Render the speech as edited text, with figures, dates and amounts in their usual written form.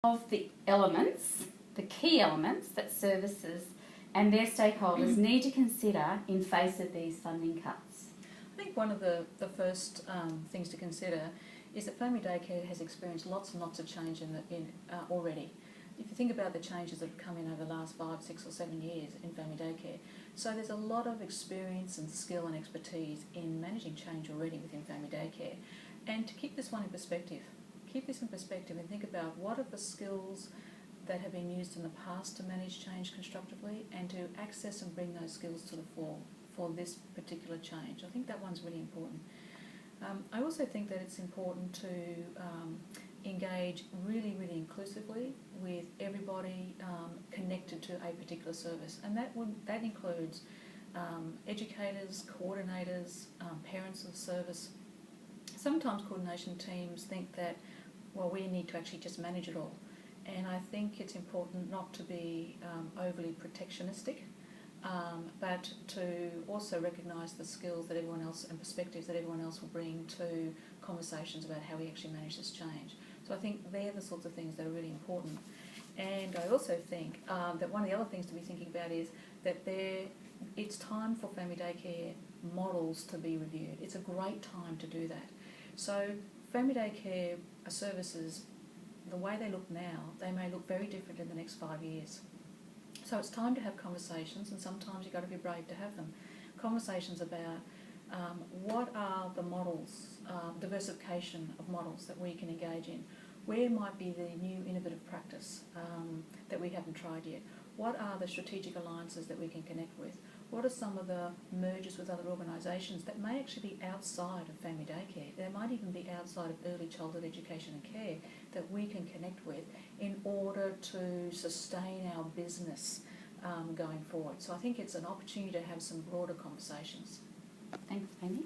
of the elements, the key elements that services and their stakeholders need to consider in face of these funding cuts? I think one of the first things to consider is that family daycare has experienced lots and lots of change already. If you think about the changes that have come in over the last 5, 6 or 7 years in family daycare, so there's a lot of experience and skill and expertise in managing change already within family daycare. And to keep this one in perspective, and think about what are the skills that have been used in the past to manage change constructively and to access and bring those skills to the fore for this particular change. I think that one's really important. I also think that it's important to engage really, really inclusively with everybody connected to a particular service, and that includes educators, coordinators, parents of the service. Sometimes coordination teams think that, well, we need to actually just manage it all, and I think it's important not to be overly protectionistic, but to also recognise the skills that everyone else and perspectives that everyone else will bring to conversations about how we actually manage this change. So I think they're the sorts of things that are really important. And I also think that one of the other things to be thinking about is that it's time for family daycare models to be reviewed. It's a great time to do that. So family daycare services, the way they look now, they may look very different in the next 5 years. So it's time to have conversations, and sometimes you've got to be brave to have them. Conversations about what are the models, diversification of models that we can engage in. Where might be the new innovative practice that we haven't tried yet? What are the strategic alliances that we can connect with? What are some of the mergers with other organisations that may actually be outside of family daycare? They might even be outside of early childhood education and care that we can connect with in order to sustain our business going forward. So I think it's an opportunity to have some broader conversations. Thanks, Amy.